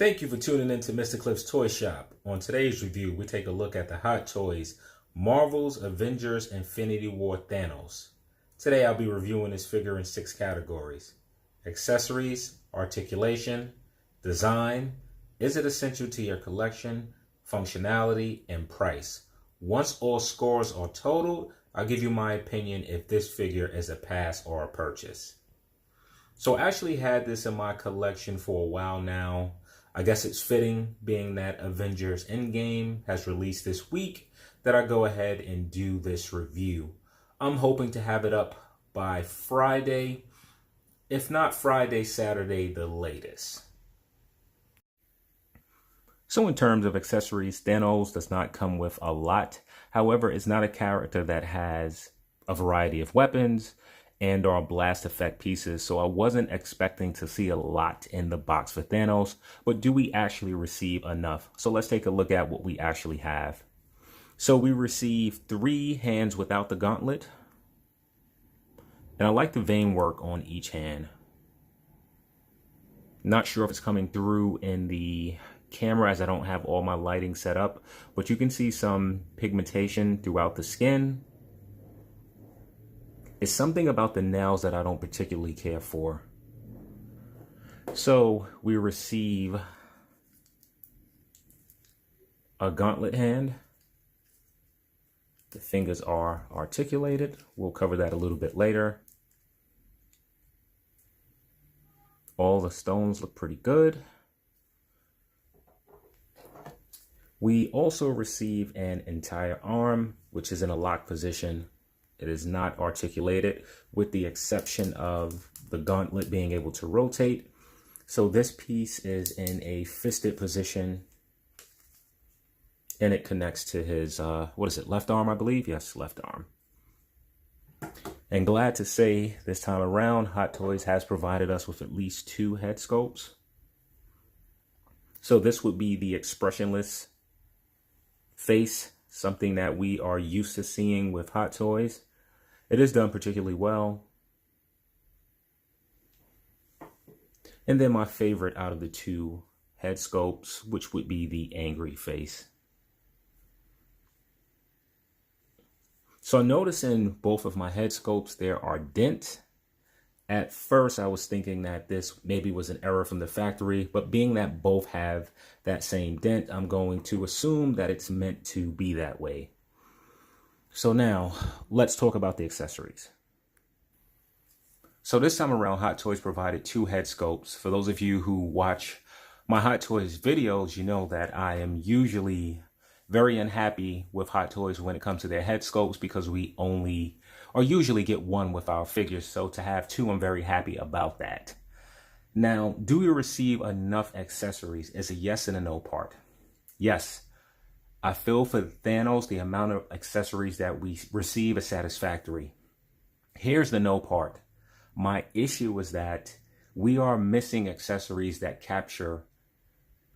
Thank you for tuning in to Mr. Cliff's Toy Shop. On today's review, we take a look at the Hot Toys Marvel's Avengers Infinity War Thanos. Today I'll be reviewing this figure in 6 categories: accessories, articulation, design, is it essential to your collection, functionality, and price. Once all scores are totaled, I'll give you my opinion if this figure is a pass or a purchase. So I actually had this in my collection for a while now. I guess it's fitting, being that Avengers Endgame has released this week, that I go ahead and do this review. I'm hoping to have it up by Friday, if not Friday, Saturday, the latest. So in terms of accessories, Thanos does not come with a lot. However, it's not a character that has a variety of weapons and or blast effect pieces, so I wasn't expecting to see a lot in the box for Thanos, but do we actually receive enough? So let's take a look at what we actually have. So we receive 3 hands without the gauntlet, and I like the vein work on each hand. Not sure if it's coming through in the camera as I don't have all my lighting set up, but you can see some pigmentation throughout the skin. It's something about the nails that I don't particularly care for. So we receive a gauntlet hand. The fingers are articulated. We'll cover that a little bit later. All the stones look pretty good. We also receive an entire arm, which is in a locked position. It is not articulated, with the exception of the gauntlet being able to rotate. So this piece is in a fisted position, and it connects to his, left arm, I believe? Yes, left arm. And glad to say this time around, Hot Toys has provided us with at least 2 head sculpts. So this would be the expressionless face, something that we are used to seeing with Hot Toys. It is done particularly well. And then my favorite out of the 2 head sculpts, which would be the angry face. So I notice in both of my head sculpts there are dents. At first I was thinking that this maybe was an error from the factory, but being that both have that same dent, I'm going to assume that it's meant to be that way. So now let's talk about the accessories. So this time around, Hot Toys provided 2 head sculpts. For those of you who watch my Hot Toys videos, you know that I am usually very unhappy with Hot Toys when it comes to their head sculpts, because we only or usually get 1 with our figures. So to have 2, I'm very happy about that. Now, do we receive enough accessories? Is a yes and a no part. Yes. I feel for Thanos, the amount of accessories that we receive is satisfactory. Here's the no part. My issue is that we are missing accessories that capture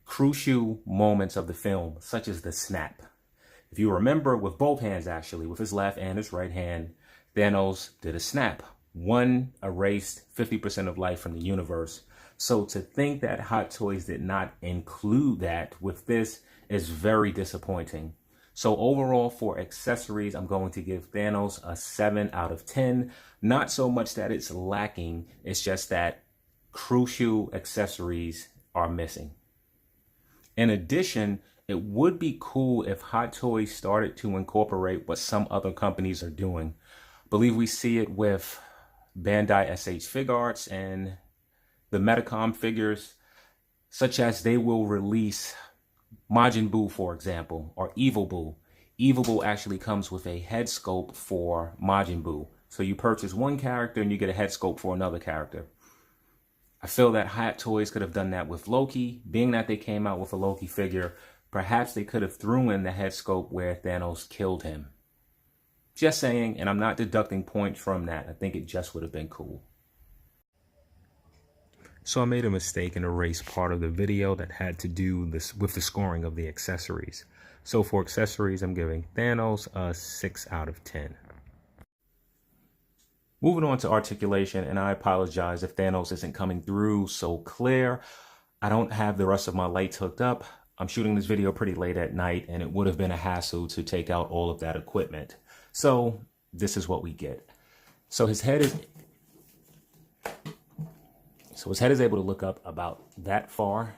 crucial moments of the film, such as the snap. If you remember, with both hands actually, with his left and his right hand, Thanos did a snap. 1 erased 50% of life from the universe. So to think that Hot Toys did not include that with this is very disappointing. So overall, for accessories, I'm going to give Thanos a 7 out of 10. Not so much that it's lacking, it's just that crucial accessories are missing. In addition, it would be cool if Hot Toys started to incorporate what some other companies are doing. I believe we see it with Bandai SH Fig Arts and the Metacom figures, such as they will release Majin Buu, for example, or Evil Buu. Evil Buu actually comes with a head sculpt for Majin Buu. So you purchase one character and you get a head sculpt for another character. I feel that Hot Toys could have done that with Loki. Being that they came out with a Loki figure, perhaps they could have thrown in the head sculpt where Thanos killed him. Just saying, and I'm not deducting points from that. I think it just would have been cool. So I made a mistake and erased part of the video that had to do with the scoring of the accessories. So for accessories, I'm giving Thanos a 6 out of 10. Moving on to articulation, and I apologize if Thanos isn't coming through so clear. I don't have the rest of my lights hooked up. I'm shooting this video pretty late at night, and it would have been a hassle to take out all of that equipment. So this is what we get. So his head is able to look up about that far.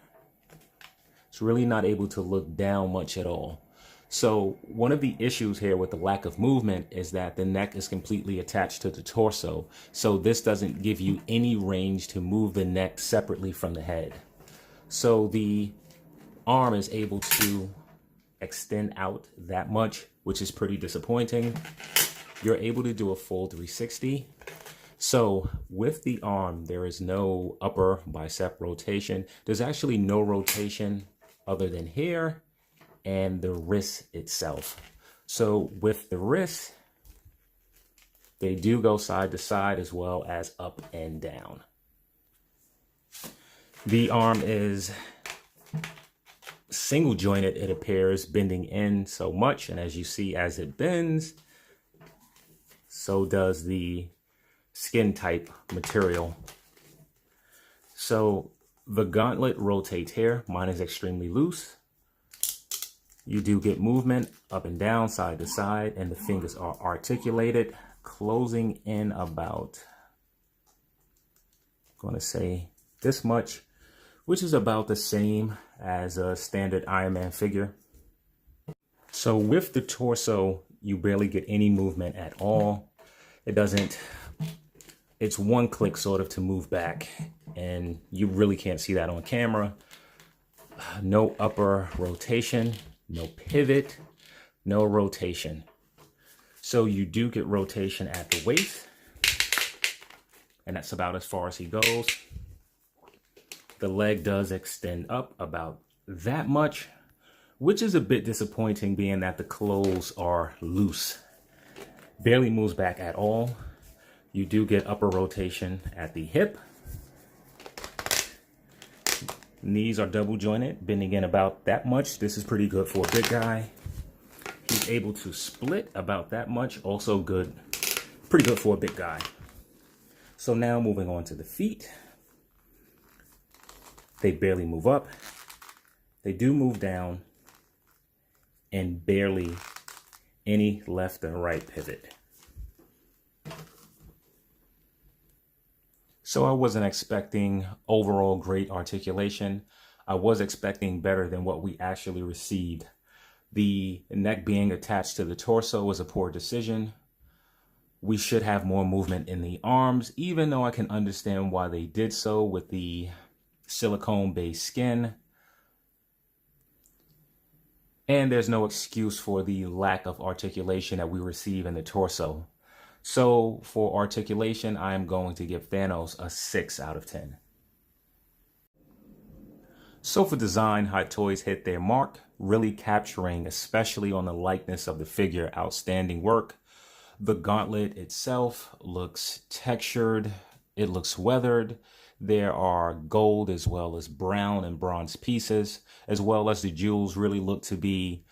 It's really not able to look down much at all. So one of the issues here with the lack of movement is that the neck is completely attached to the torso. So this doesn't give you any range to move the neck separately from the head. So the arm is able to extend out that much, which is pretty disappointing. You're able to do a full 360. So with the arm, there is no upper bicep rotation. There's actually no rotation other than here and the wrist itself. So with the wrist, they do go side to side as well as up and down. The arm is single jointed, it appears, bending in so much. And as you see, as it bends, so does the skin type material. So the gauntlet rotates here. Mine is extremely loose. You do get movement up and down, side to side, and the fingers are articulated, closing in about, I'm going to say this much, which is about the same as a standard Iron Man figure. So with the torso, you barely get any movement at all. It's one click sort of to move back, and you really can't see that on camera. No upper rotation, no pivot, no rotation. So you do get rotation at the waist, and that's about as far as he goes. The leg does extend up about that much, which is a bit disappointing being that the clothes are loose. Barely moves back at all. You do get upper rotation at the hip. Knees are double jointed, bending in about that much. This is pretty good for a big guy. He's able to split about that much, also good, pretty good for a big guy. So now moving on to the feet. They barely move up. They do move down, and barely any left or right pivot. So I wasn't expecting overall great articulation. I was expecting better than what we actually received. The neck being attached to the torso was a poor decision. We should have more movement in the arms, even though I can understand why they did so with the silicone-based skin. And there's no excuse for the lack of articulation that we receive in the torso. So for articulation, I am going to give Thanos a 6 out of 10. So for design, Hot Toys hit their mark, really capturing, especially on the likeness of the figure, outstanding work. The gauntlet itself looks textured, it looks weathered. There are gold as well as brown and bronze pieces, as well as the jewels really look to be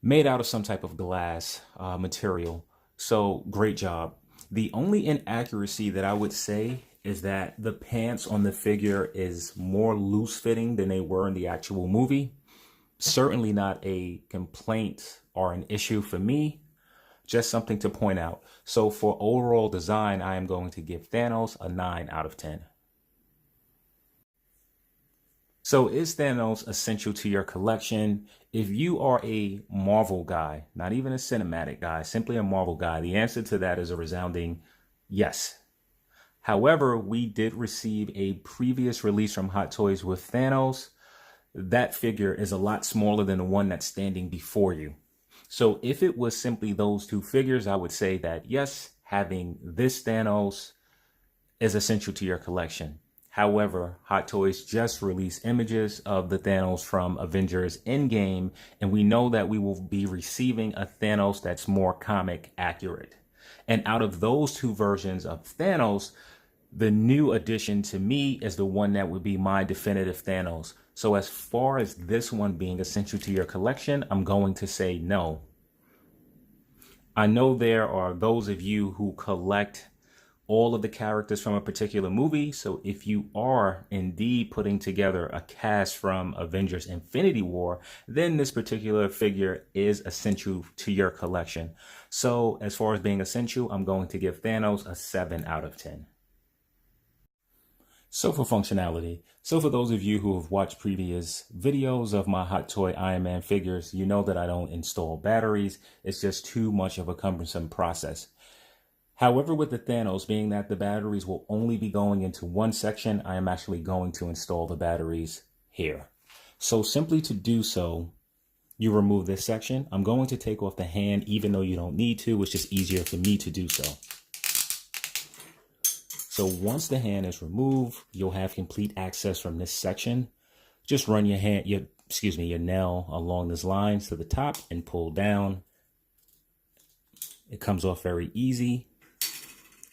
made out of some type of glass material. So great job. The only inaccuracy that I would say is that the pants on the figure is more loose fitting than they were in the actual movie. Certainly not a complaint or an issue for me, just something to point out. So for overall design, I am going to give Thanos a 9 out of 10. So is Thanos essential to your collection? If you are a Marvel guy, not even a cinematic guy, simply a Marvel guy, the answer to that is a resounding yes. However, we did receive a previous release from Hot Toys with Thanos. That figure is a lot smaller than the one that's standing before you. So if it was simply those two figures, I would say that yes, having this Thanos is essential to your collection. However, Hot Toys just released images of the Thanos from Avengers Endgame, and we know that we will be receiving a Thanos that's more comic accurate. And out of those two versions of Thanos, the new addition to me is the one that would be my definitive Thanos. So as far as this one being essential to your collection, I'm going to say no. I know there are those of you who collect all of the characters from a particular movie. So if you are indeed putting together a cast from Avengers Infinity War, then this particular figure is essential to your collection. So as far as being essential, I'm going to give Thanos a 7 out of 10. So for functionality, so for those of you who have watched previous videos of my Hot Toy Iron Man figures, you know that I don't install batteries. It's just too much of a cumbersome process. However, with the Thanos, being that the batteries will only be going into one section, I am actually going to install the batteries here. So simply to do so, you remove this section. I'm going to take off the hand, even though you don't need to. It's just easier for me to do so. So once the hand is removed, you'll have complete access from this section. Just run your nail along this line to the top and pull down. It comes off very easy,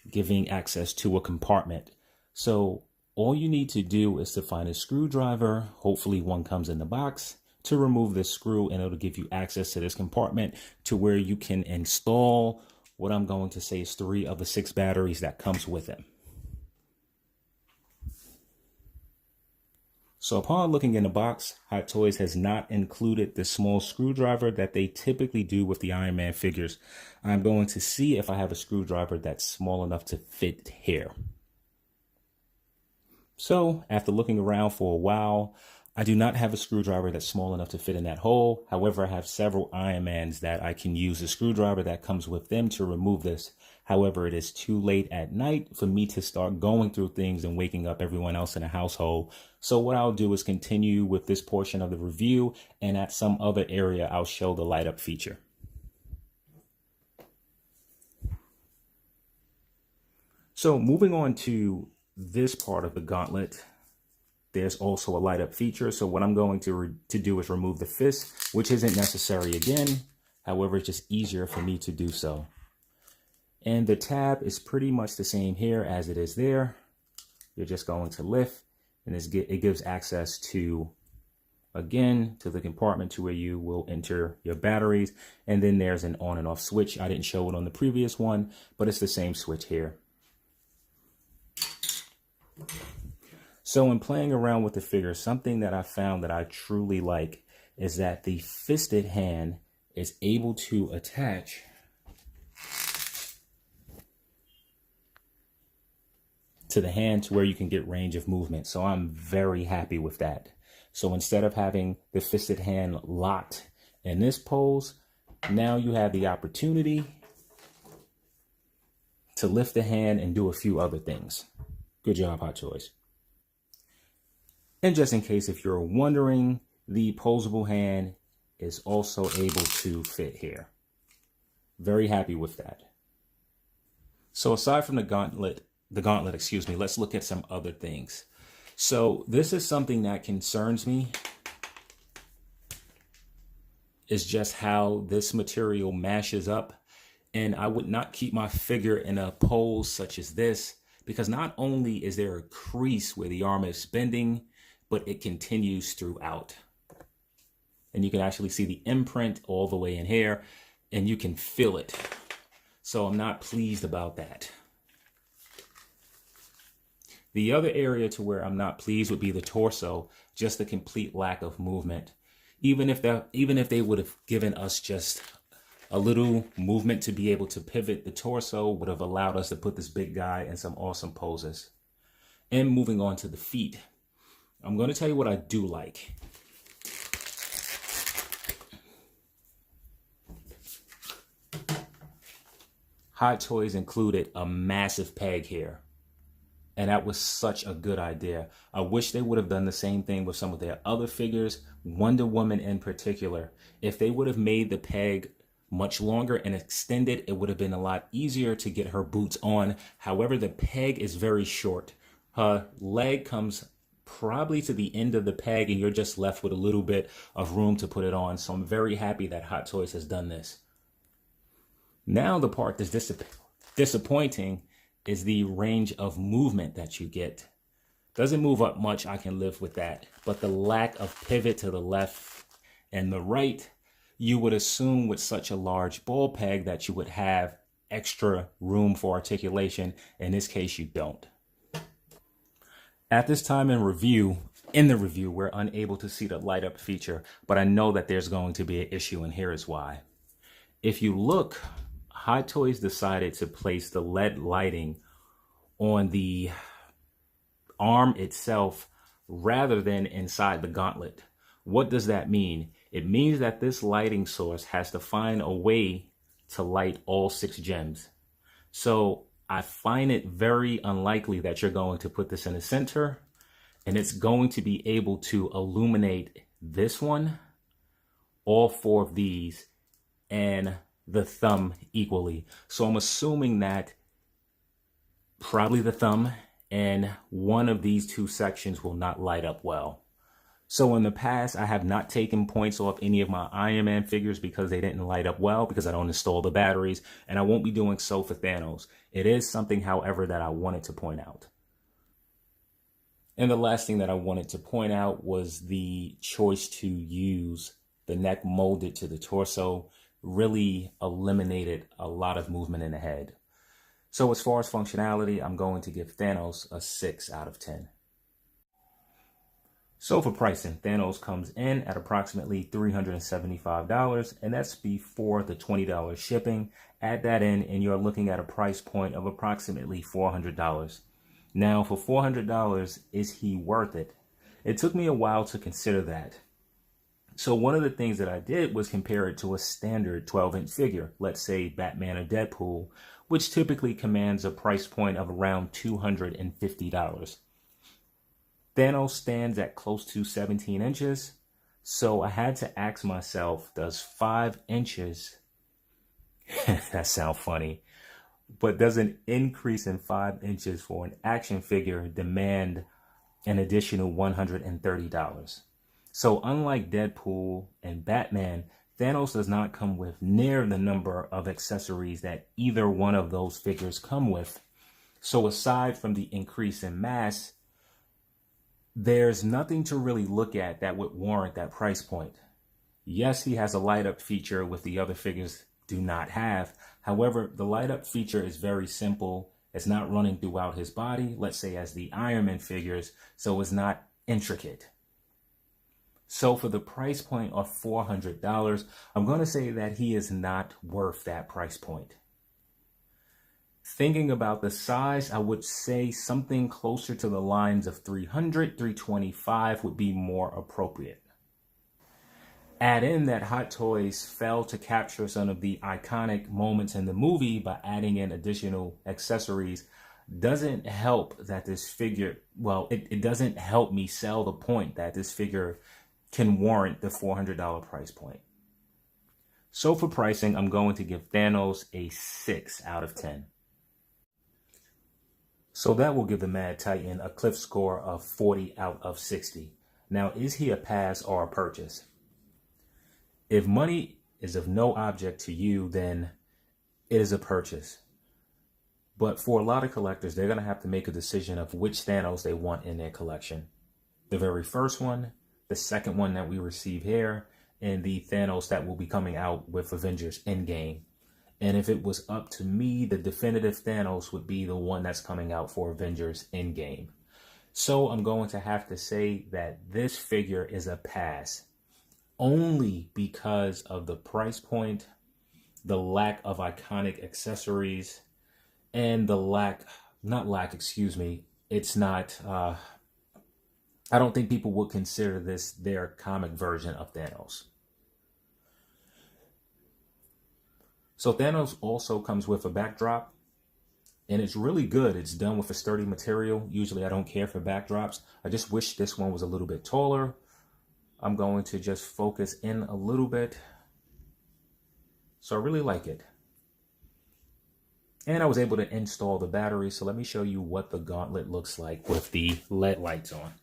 giving access to a compartment. So all you need to do is to find a screwdriver. Hopefully one comes in the box to remove this screw, and it'll give you access to this compartment to where you can install what I'm going to say is 3 of the 6 batteries that comes with it. So upon looking in the box, Hot Toys has not included the small screwdriver that they typically do with the Iron Man figures. I'm going to see if I have a screwdriver that's small enough to fit here. So after looking around for a while, I do not have a screwdriver that's small enough to fit in that hole. However, I have several Iron Mans that I can use the screwdriver that comes with them to remove this. However, it is too late at night for me to start going through things and waking up everyone else in the household. So what I'll do is continue with this portion of the review, and at some other area, I'll show the light up feature. So moving on to this part of the gauntlet, there's also a light up feature. So what I'm going to do is remove the fist, which isn't necessary again. However, it's just easier for me to do so. And the tab is pretty much the same here as it is there. You're just going to lift, and it gives access to, again, to the compartment to where you will enter your batteries. And then there's an on and off switch. I didn't show it on the previous one, but it's the same switch here. So in playing around with the figure, something that I found that I truly like is that the fisted hand is able to attach to the hand to where you can get range of movement. So I'm very happy with that. So instead of having the fisted hand locked in this pose, now you have the opportunity to lift the hand and do a few other things. Good job, Hot Toys. And just in case if you're wondering, the posable hand is also able to fit here. Very happy with that. So aside from the gauntlet, let's look at some other things. So this is something that concerns me, is just how this material mashes up. And I would not keep my figure in a pose such as this, because not only is there a crease where the arm is bending, but it continues throughout. And you can actually see the imprint all the way in here, and you can feel it. So I'm not pleased about that. The other area to where I'm not pleased would be the torso, just the complete lack of movement. Even if they would have given us just a little movement to be able to pivot, the torso would have allowed us to put this big guy in some awesome poses. And moving on to the feet, I'm going to tell you what I do like. Hot Toys included a massive peg here. And that was such a good idea. I wish they would have done the same thing with some of their other figures, Wonder Woman in particular. If they would have made the peg much longer and extended, it would have been a lot easier to get her boots on. However, the peg is very short. Her leg comes probably to the end of the peg, and you're just left with a little bit of room to put it on. So I'm very happy that Hot Toys has done this. Now the part that's disappointing is the range of movement that you get. Doesn't move up much, I can live with that. But the lack of pivot to the left and the right, you would assume with such a large ball peg that you would have extra room for articulation. In this case, you don't. At this time in the review, we're unable to see the light up feature, but I know that there's going to be an issue, and here is why. If you look, Hot Toys decided to place the LED lighting on the arm itself rather than inside the gauntlet. What does that mean? It means that this lighting source has to find a way to light all 6 gems. So I find it very unlikely that you're going to put this in the center and it's going to be able to illuminate this one, all 4 of these, and the thumb equally. So I'm assuming that probably the thumb and one of these 2 sections will not light up well. So in the past, I have not taken points off any of my Iron Man figures because they didn't light up well, because I don't install the batteries, and I won't be doing so for Thanos. It is something, however, that I wanted to point out. And the last thing that I wanted to point out was the choice to use the neck molded to the torso really eliminated a lot of movement in the head. So as far as functionality, I'm going to give Thanos a 6 out of 10. So for pricing, Thanos comes in at approximately $375, and that's before the $20 shipping. Add that in, and you're looking at a price point of approximately $400. Now, for $400, is he worth it? It took me a while to consider that. So one of the things that I did was compare it to a standard 12-inch figure, let's say Batman or Deadpool, which typically commands a price point of around $250. Thanos stands at close to 17 inches, so I had to ask myself, does 5 inches, that sounds funny, but does an increase in 5 inches for an action figure demand an additional $130? So unlike Deadpool and Batman, Thanos does not come with near the number of accessories that either one of those figures come with. So aside from the increase in mass, there's nothing to really look at that would warrant that price point. Yes, he has a light up feature which the other figures do not have. However, the light up feature is very simple. It's not running throughout his body, let's say as the Iron Man figures, so it's not intricate. So for the price point of $400, I'm going to say that he is not worth that price point. Thinking about the size, I would say something closer to the lines of 300, 325 would be more appropriate. Add in that Hot Toys failed to capture some of the iconic moments in the movie by adding in additional accessories doesn't help that this figure, well, it doesn't help me sell the point that this figure can warrant the $400 price point. So for pricing, I'm going to give Thanos a 6 out of 10. So that will give the Mad Titan a cliff score of 40 out of 60. Now, is he a pass or a purchase? If money is of no object to you, then it is a purchase. But for a lot of collectors, they're going to have to make a decision of which Thanos they want in their collection. The very first one, the second one that we receive here, and the Thanos that will be coming out with Avengers Endgame. And if it was up to me, the definitive Thanos would be the one that's coming out for Avengers Endgame. So I'm going to have to say that this figure is a pass, only because of the price point, the lack of iconic accessories, and it's not, I don't think people would consider this their comic version of Thanos. So Thanos also comes with a backdrop, and it's really good. It's done with a sturdy material. Usually I don't care for backdrops. I just wish this one was a little bit taller. I'm going to just focus in a little bit. So I really like it. And I was able to install the battery. So let me show you what the gauntlet looks like with the LED lights on.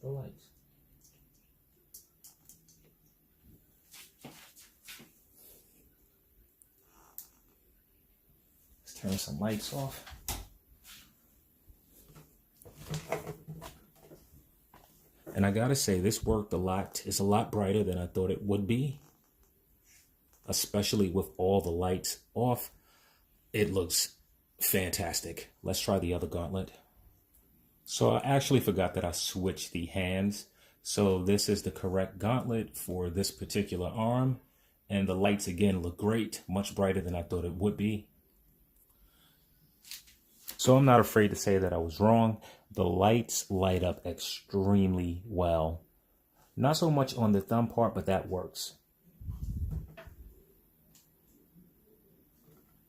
The lights. Let's turn some lights off. And I gotta say, this worked a lot. It's a lot brighter than I thought it would be, especially with all the lights off. It looks fantastic. Let's try the other gauntlet. So I actually forgot that I switched the hands. So this is the correct gauntlet for this particular arm. And the lights again look great, much brighter than I thought it would be. So I'm not afraid to say that I was wrong. The lights light up extremely well. Not so much on the thumb part, but that works.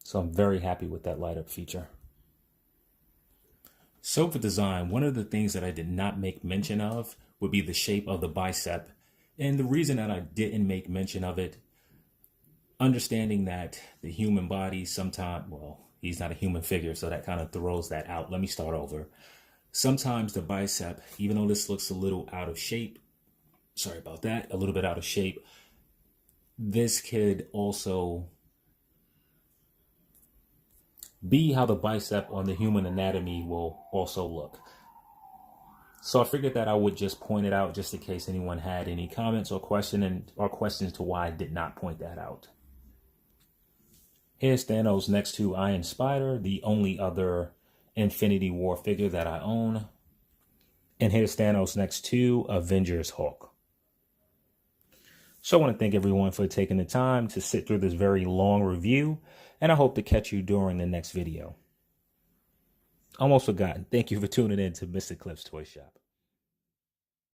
So I'm very happy with that light up feature. So for design, one of the things that I did not make mention of would be the shape of the bicep. And the reason that I didn't make mention of it, understanding that the human body sometimes, well, he's not a human figure, so that kind of throws that out. Let me start over. Sometimes the bicep, even though this looks a little out of shape, sorry about that, a little bit out of shape, this could also be how the bicep on the human anatomy will also look. So I figured that I would just point it out just in case anyone had any comments or questions to why I did not point that out. Here's Thanos next to Iron Spider, the only other Infinity War figure that I own. And here's Thanos next to Avengers Hulk. So I want to thank everyone for taking the time to sit through this very long review, and I hope to catch you during the next video. Almost forgotten. Thank you for tuning in to Mr. Cliff's Toy Shop.